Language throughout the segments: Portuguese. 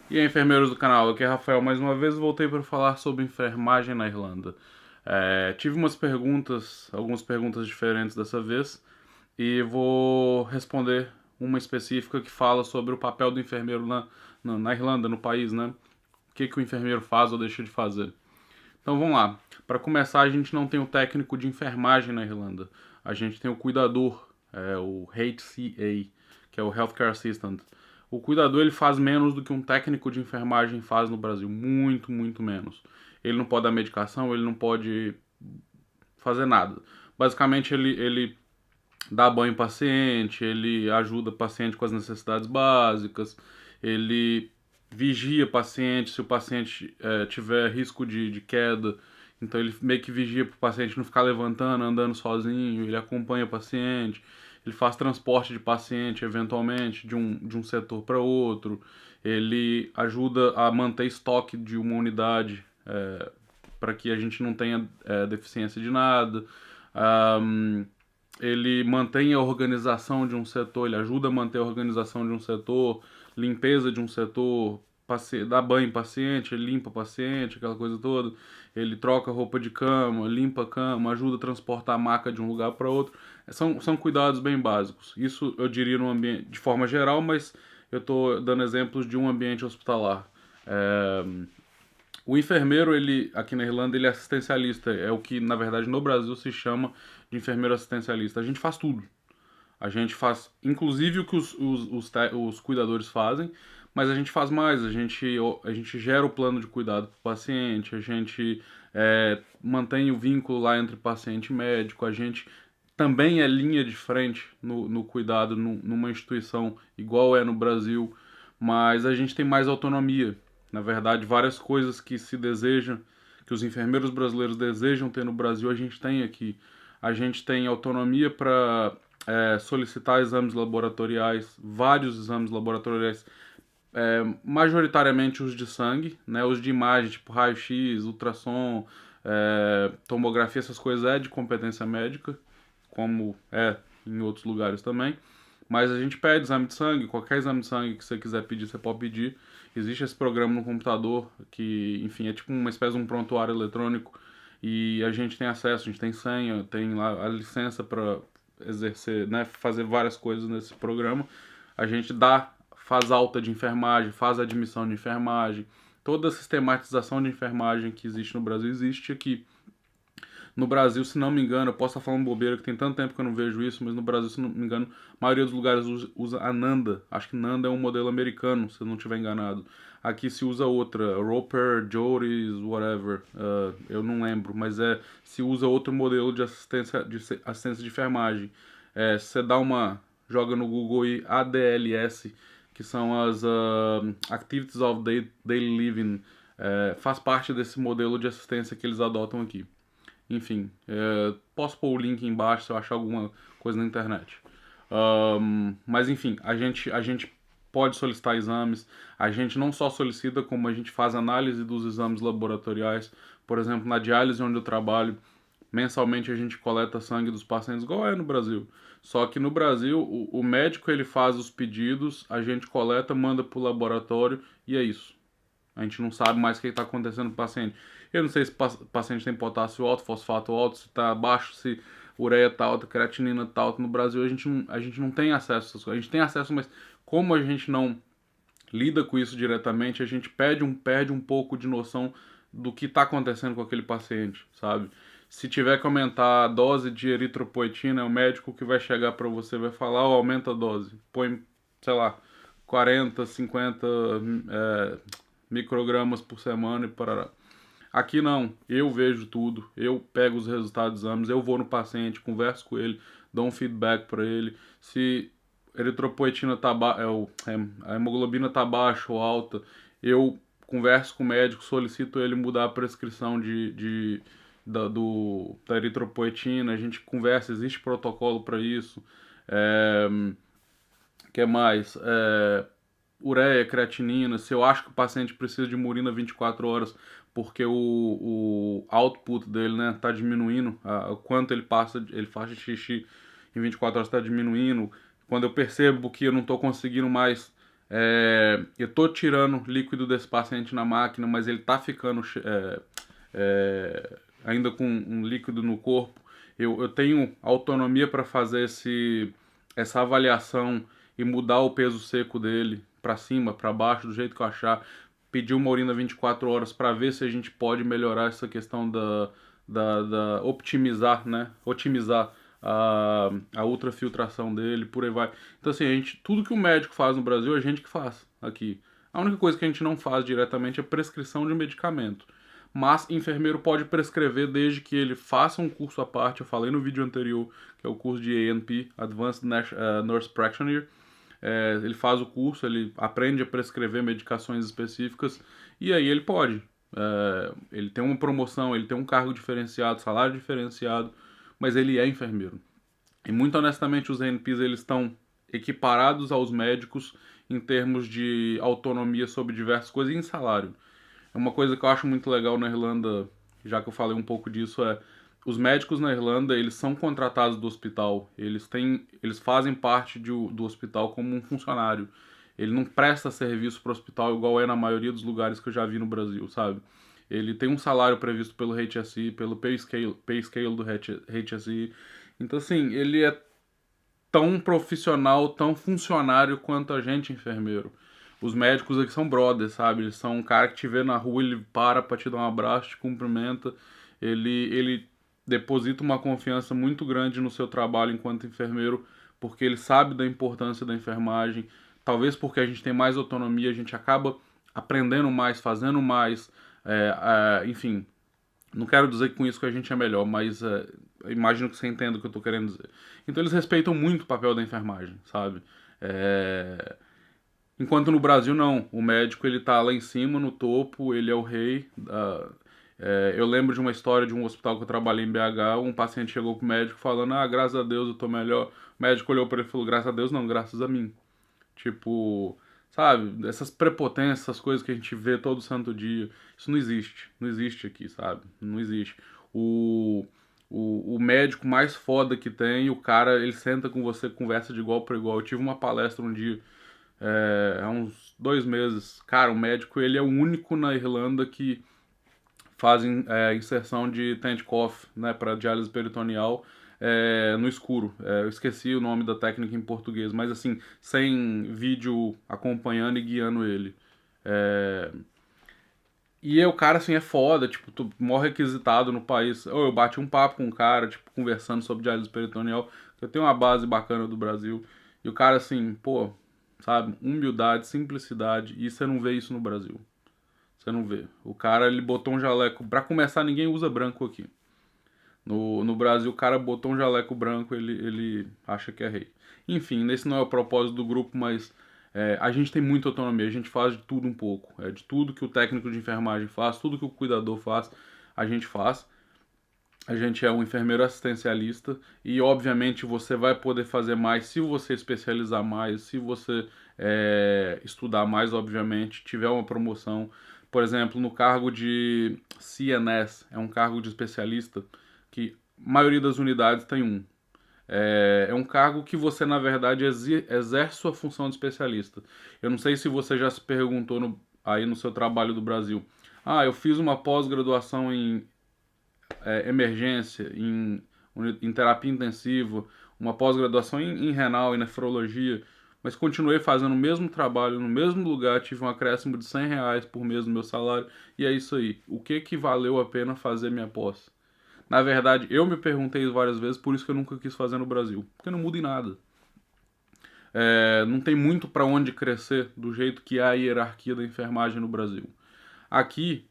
E aí, enfermeiros do canal, aqui é Rafael mais uma vez. Voltei para falar sobre enfermagem na Irlanda. Tive algumas perguntas diferentes dessa vez, e vou responder uma específica que fala sobre o papel do enfermeiro na Irlanda, no país, né? O que o enfermeiro faz ou deixa de fazer. Então vamos lá. Para começar, a gente não tem o técnico de enfermagem na Irlanda. A gente tem o cuidador, o HCA, que é o Healthcare Assistant. O cuidador ele faz menos do que um técnico de enfermagem faz no Brasil, muito, muito menos. Ele não pode dar medicação, ele não pode fazer nada. Basicamente, ele dá banho em paciente, ele ajuda o paciente com as necessidades básicas, ele vigia o paciente se o paciente tiver risco de queda, então ele meio que vigia para o paciente não ficar levantando, andando sozinho, ele acompanha o paciente, ele faz transporte de paciente eventualmente de um setor para outro, ele ajuda a manter estoque de uma unidade para que a gente não tenha deficiência de nada. Um, ele mantém a organização de um setor, ele ajuda a manter a organização de um setor, limpeza de um setor, dá banho em paciente, ele limpa paciente, aquela coisa toda. Ele troca roupa de cama, limpa a cama, ajuda a transportar a maca de um lugar para outro. São cuidados bem básicos. Isso eu diria no ambiente, de forma geral, mas eu estou dando exemplos de um ambiente hospitalar. É, o enfermeiro, ele aqui na Irlanda, ele é assistencialista. É o que, na verdade, no Brasil se chama de enfermeiro assistencialista. A gente faz tudo. A gente faz, inclusive, o que os cuidadores fazem, mas a gente faz mais. A gente gera o plano de cuidado para o paciente, a gente mantém o vínculo lá entre paciente e médico, a gente também é linha de frente no cuidado numa instituição igual é no Brasil, mas a gente tem mais autonomia. Na verdade, várias coisas que se desejam, que os enfermeiros brasileiros desejam ter no Brasil, a gente tem aqui. A gente tem autonomia para solicitar exames laboratoriais, vários exames laboratoriais, majoritariamente os de sangue, né, os de imagem, tipo raio-x, ultrassom, tomografia, essas coisas é de competência médica, como é em outros lugares também. Mas a gente pede exame de sangue, qualquer exame de sangue que você quiser pedir, você pode pedir. Existe esse programa no computador que, enfim, é tipo uma espécie de um prontuário eletrônico e a gente tem acesso, a gente tem senha, tem lá a licença para exercer, né, fazer várias coisas nesse programa. A gente faz alta de enfermagem, faz admissão de enfermagem. Toda a sistematização de enfermagem que existe no Brasil existe aqui. No Brasil, se não me engano, eu posso estar falando bobeira que tem tanto tempo que eu não vejo isso, mas no Brasil, se não me engano, a maioria dos lugares usa a Nanda. Acho que Nanda é um modelo americano, se eu não estiver enganado. Aqui se usa outra, Roper, Joris, whatever, eu não lembro, mas se usa outro modelo de assistência de enfermagem. Você joga no Google aí ADLS, que são as Activities of Daily Living, faz parte desse modelo de assistência que eles adotam aqui. Enfim, posso pôr o link embaixo se eu achar alguma coisa na internet. Mas enfim, a gente pode solicitar exames. A gente não só solicita, como a gente faz análise dos exames laboratoriais. Por exemplo, na diálise onde eu trabalho, mensalmente a gente coleta sangue dos pacientes, igual é no Brasil. Só que no Brasil, o médico ele faz os pedidos, a gente coleta, manda para o laboratório e é isso. A gente não sabe mais o que está acontecendo com o paciente. Eu não sei se o paciente tem potássio alto, fosfato alto, se está baixo, se ureia está alta, creatinina está alta. No Brasil a gente não tem acesso a essas coisas. A gente tem acesso, mas como a gente não lida com isso diretamente, a gente perde um pouco de noção do que está acontecendo com aquele paciente, sabe? Se tiver que aumentar a dose de eritropoetina, é o médico que vai chegar para você vai falar, ó, aumenta a dose, põe, sei lá, 40, 50 microgramas por semana e parará. Aqui não, eu vejo tudo, eu pego os resultados dos exames, eu vou no paciente, converso com ele, dou um feedback para ele. Se a eritropoetina tá a hemoglobina tá baixa ou alta, eu converso com o médico, solicito ele mudar a prescrição da eritropoetina, a gente conversa, existe protocolo para isso. É, que mais? Ureia, creatinina, se eu acho que o paciente precisa de murina 24 horas porque o output dele, né, tá diminuindo, o quanto ele faz de xixi em 24 horas está diminuindo. Quando eu percebo que eu não estou conseguindo mais Eu tô tirando líquido desse paciente na máquina, mas ele tá ficando ainda com um líquido no corpo. Eu tenho autonomia para fazer essa avaliação e mudar o peso seco dele para cima, para baixo, do jeito que eu achar. Pedir uma urina 24 horas para ver se a gente pode melhorar essa questão da optimizar, né? Otimizar a ultrafiltração dele, por aí vai. Então, assim, tudo que o médico faz no Brasil, a gente que faz aqui. A única coisa que a gente não faz diretamente é prescrição de medicamento. Mas enfermeiro pode prescrever desde que ele faça um curso à parte. Eu falei no vídeo anterior, que é o curso de ANP, Advanced Nurse Practitioner. Ele faz o curso, ele aprende a prescrever medicações específicas e aí ele pode. Ele tem uma promoção, ele tem um cargo diferenciado, salário diferenciado, mas ele é enfermeiro. E muito honestamente, os ANPs eles estão equiparados aos médicos em termos de autonomia sobre diversas coisas e em salário. É uma coisa que eu acho muito legal na Irlanda, já que eu falei um pouco disso, os médicos na Irlanda, eles são contratados do hospital, eles fazem parte do hospital como um funcionário. Ele não presta serviço para o hospital igual é na maioria dos lugares que eu já vi no Brasil, sabe? Ele tem um salário previsto pelo HSE, pelo pay scale do HSE. Então, assim, ele é tão profissional, tão funcionário quanto a gente, enfermeiro. Os médicos aqui são brothers, sabe? Eles são um cara que te vê na rua, ele para pra te dar um abraço, te cumprimenta. Ele deposita uma confiança muito grande no seu trabalho enquanto enfermeiro, porque ele sabe da importância da enfermagem. Talvez porque a gente tem mais autonomia, a gente acaba aprendendo mais, fazendo mais, enfim, não quero dizer que com isso que a gente é melhor, mas imagino que você entenda o que eu tô querendo dizer. Então eles respeitam muito o papel da enfermagem, sabe? É, Enquanto no Brasil não, o médico ele tá lá em cima, no topo, ele é o rei. Eu lembro de uma história de um hospital que eu trabalhei em BH, um paciente chegou pro médico falando, graças a Deus eu tô melhor. O médico olhou para ele e falou, graças a Deus não, graças a mim. Tipo, sabe, essas prepotências, essas coisas que a gente vê todo santo dia, isso não existe aqui, sabe? Não existe. O, o médico mais foda que tem, o cara, ele senta com você, conversa de igual para igual. Eu tive uma palestra um dia, há uns 2 meses. Cara, o médico, ele é o único na Irlanda que faz inserção de tent cough, né, para diálise peritoneal, no escuro. Eu esqueci o nome da técnica em português, mas assim, sem vídeo acompanhando e guiando ele. É, E o cara, assim, é foda, tipo, mó requisitado no país. Eu bati um papo com um cara, tipo, conversando sobre diálise peritoneal, que eu tenho uma base bacana do Brasil. E o cara, assim, pô, sabe, humildade, simplicidade, e você não vê isso no Brasil. Você não vê. O cara, ele botou um jaleco. Pra começar, ninguém usa branco aqui. No Brasil, o cara botou um jaleco branco, ele acha que é rei. Enfim, esse não é o propósito do grupo, mas a gente tem muita autonomia, a gente faz de tudo um pouco. De tudo que o técnico de enfermagem faz, tudo que o cuidador faz, a gente faz. A gente é um enfermeiro assistencialista e, obviamente, você vai poder fazer mais se você especializar mais, se você estudar mais, obviamente, tiver uma promoção. Por exemplo, no cargo de CNS, é um cargo de especialista que a maioria das unidades tem um. É um cargo que você, na verdade, exerce sua função de especialista. Eu não sei se você já se perguntou aí no seu trabalho do Brasil. Eu fiz uma pós-graduação em emergência, em terapia intensiva, uma pós-graduação em renal e nefrologia, mas continuei fazendo o mesmo trabalho no mesmo lugar, tive um acréscimo de R$ 100 por mês no meu salário, e é isso aí. O que que valeu a pena fazer minha pós? Na verdade, eu me perguntei várias vezes, por isso que eu nunca quis fazer no Brasil, porque não muda em nada. Não tem muito para onde crescer do jeito que é a hierarquia da enfermagem no Brasil. Aqui,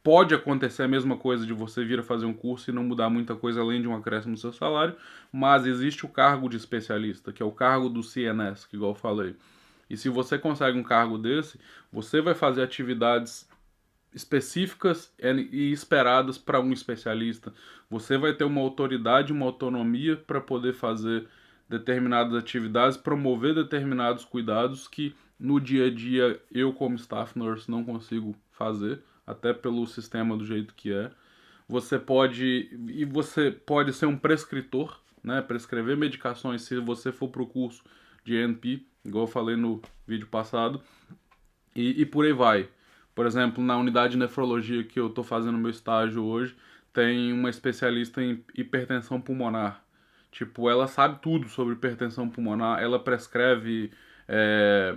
pode acontecer a mesma coisa de você vir a fazer um curso e não mudar muita coisa além de um acréscimo no seu salário, mas existe o cargo de especialista, que é o cargo do CNS, que igual eu falei. E se você consegue um cargo desse, você vai fazer atividades específicas e esperadas para um especialista. Você vai ter uma autoridade, uma autonomia para poder fazer determinadas atividades, promover determinados cuidados que no dia a dia eu como staff nurse não consigo fazer, até pelo sistema do jeito que é. Você pode ser um prescritor, né, prescrever medicações se você for para o curso de NP. igual eu falei no vídeo passado, e por aí vai. Por exemplo, na unidade de nefrologia que eu estou fazendo meu estágio hoje, tem uma especialista em hipertensão pulmonar. Tipo, ela sabe tudo sobre hipertensão pulmonar, ela prescreve, é,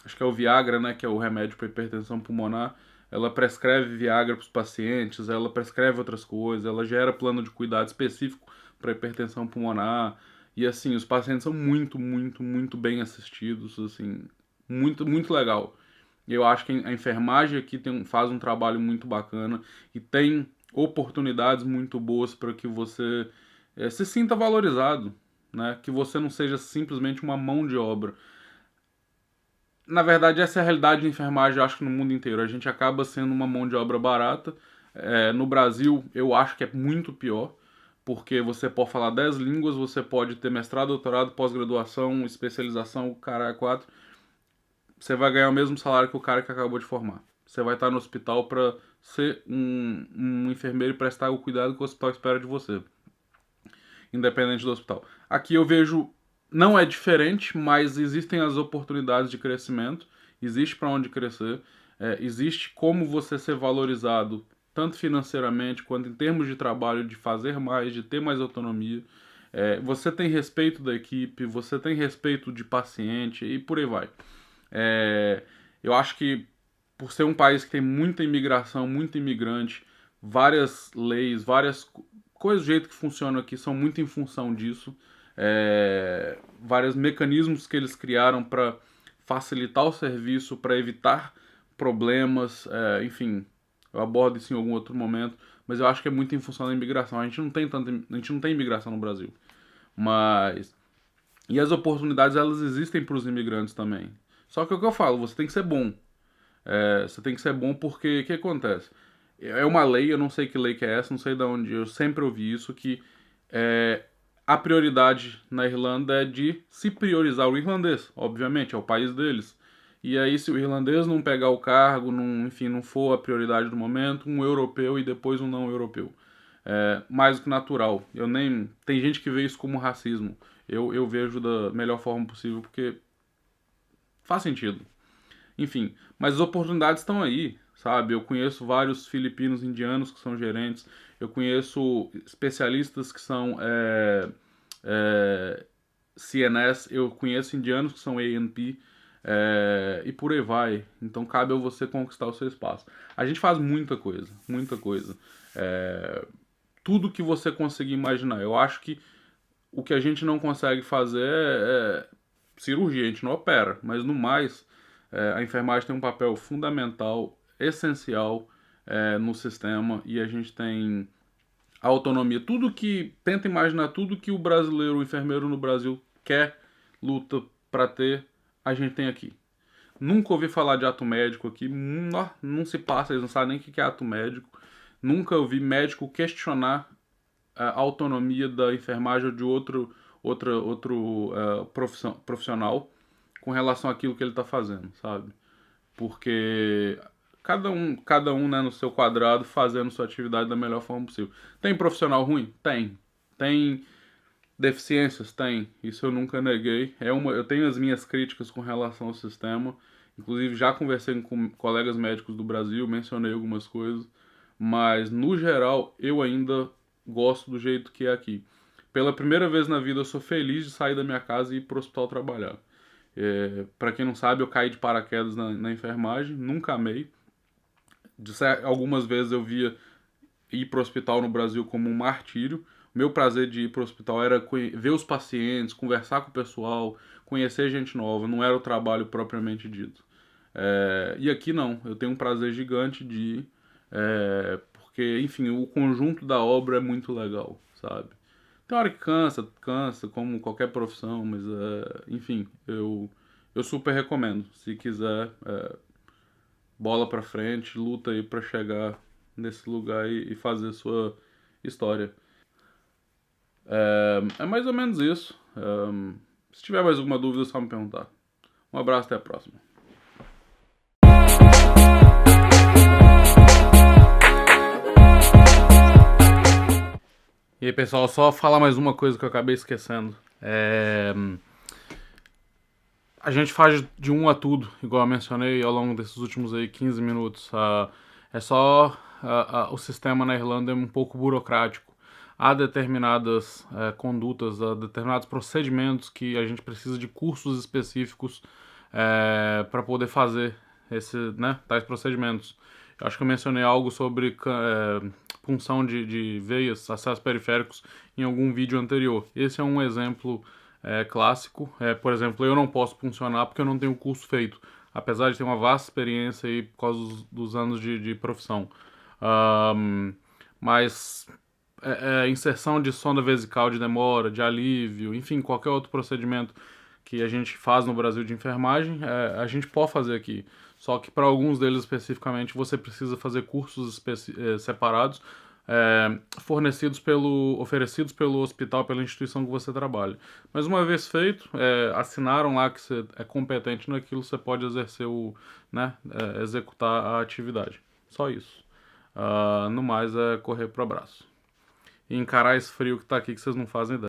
acho que é o Viagra, né, que é o remédio para hipertensão pulmonar. Ela prescreve Viagra para os pacientes, ela prescreve outras coisas, ela gera plano de cuidado específico para hipertensão pulmonar. E assim, os pacientes são muito, muito, muito bem assistidos, assim, muito, muito legal. Eu acho que a enfermagem aqui faz um trabalho muito bacana e tem oportunidades muito boas para que você se sinta valorizado, né? Que você não seja simplesmente uma mão de obra. Na verdade, essa é a realidade da enfermagem, eu acho que no mundo inteiro. A gente acaba sendo uma mão de obra barata. No Brasil, eu acho que é muito pior, porque você pode falar 10 línguas, você pode ter mestrado, doutorado, pós-graduação, especialização, o cara é quatro. Você vai ganhar o mesmo salário que o cara que acabou de formar. Você vai estar no hospital para ser um enfermeiro e prestar o cuidado que o hospital espera de você, independente do hospital. Aqui eu vejo, não é diferente, mas existem as oportunidades de crescimento, existe para onde crescer, existe como você ser valorizado, tanto financeiramente quanto em termos de trabalho, de fazer mais, de ter mais autonomia. Você tem respeito da equipe, você tem respeito de paciente e por aí vai. Eu acho que por ser um país que tem muita imigração, muito imigrante, várias leis, várias coisas do jeito que funcionam aqui são muito em função disso. Vários mecanismos que eles criaram para facilitar o serviço, para evitar problemas, enfim, eu abordo isso em algum outro momento, mas eu acho que é muito em função da imigração. A gente não tem imigração no Brasil, mas e as oportunidades elas existem para os imigrantes também. Só que é o que eu falo, você tem que ser bom. Você tem que ser bom porque o que acontece? É uma lei, eu não sei que lei que é essa, não sei de onde, eu sempre ouvi isso, que a prioridade na Irlanda é de se priorizar o irlandês, obviamente, é o país deles. E aí se o irlandês não pegar o cargo, não, enfim, não for a prioridade do momento, um europeu e depois um não europeu. Mais do que natural. Tem gente que vê isso como racismo. Eu vejo da melhor forma possível, porque faz sentido. Enfim, mas as oportunidades estão aí, sabe? Eu conheço vários filipinos indianos que são gerentes, eu conheço especialistas que são CNS, eu conheço indianos que são ANP, e por aí vai. Então cabe a você conquistar o seu espaço. A gente faz muita coisa, muita coisa. Tudo que você conseguir imaginar. Eu acho que o que a gente não consegue fazer é cirurgia, a gente não opera, mas no mais, a enfermagem tem um papel fundamental, essencial no sistema e a gente tem a autonomia. Tenta imaginar tudo que o brasileiro, o enfermeiro no Brasil quer, luta para ter, a gente tem aqui. Nunca ouvi falar de ato médico aqui, não se passa, eles não sabem nem o que é ato médico. Nunca ouvi médico questionar a autonomia da enfermagem ou de outro profissional com relação àquilo que ele está fazendo, sabe? Porque cada um, né, no seu quadrado, fazendo sua atividade da melhor forma possível. Tem profissional ruim? Tem. Tem deficiências? Tem. Isso eu nunca neguei. Eu tenho as minhas críticas com relação ao sistema. Inclusive, já conversei com colegas médicos do Brasil, mencionei algumas coisas. Mas, no geral, eu ainda gosto do jeito que é aqui. Pela primeira vez na vida, eu sou feliz de sair da minha casa e ir pro hospital trabalhar. Para quem não sabe, eu caí de paraquedas na enfermagem, nunca amei. Algumas vezes eu via ir pro hospital no Brasil como um martírio. Meu prazer de ir pro hospital era ver os pacientes, conversar com o pessoal, conhecer gente nova, não era o trabalho propriamente dito. E aqui não, eu tenho um prazer gigante de ir, porque, enfim, o conjunto da obra é muito legal, sabe? Tem hora que cansa, como qualquer profissão, mas, enfim, eu super recomendo. Se quiser, bola pra frente, luta aí pra chegar nesse lugar e fazer sua história. É mais ou menos isso. Se tiver mais alguma dúvida, é só me perguntar. Um abraço, até a próxima. E aí, pessoal, só falar mais uma coisa que eu acabei esquecendo. A gente faz de um a tudo, igual eu mencionei ao longo desses últimos aí 15 minutos. É só o sistema na Irlanda é um pouco burocrático. Há determinadas condutas, há determinados procedimentos que a gente precisa de cursos específicos para poder fazer tais procedimentos. Eu acho que eu mencionei algo sobre punção de veias, acessos periféricos, em algum vídeo anterior. Esse é um exemplo clássico. Por exemplo, eu não posso puncionar porque eu não tenho curso feito, apesar de ter uma vasta experiência aí por causa dos anos de profissão. Mas inserção de sonda vesical de demora, de alívio, enfim, qualquer outro procedimento que a gente faz no Brasil de enfermagem, a gente pode fazer aqui. Só que para alguns deles especificamente você precisa fazer cursos separados, oferecidos pelo hospital, pela instituição que você trabalha. Mas uma vez feito, assinaram lá que você é competente naquilo, você pode exercer executar a atividade. Só isso. No mais é correr pro abraço. E encarar esse frio que tá aqui que vocês não fazem ideia.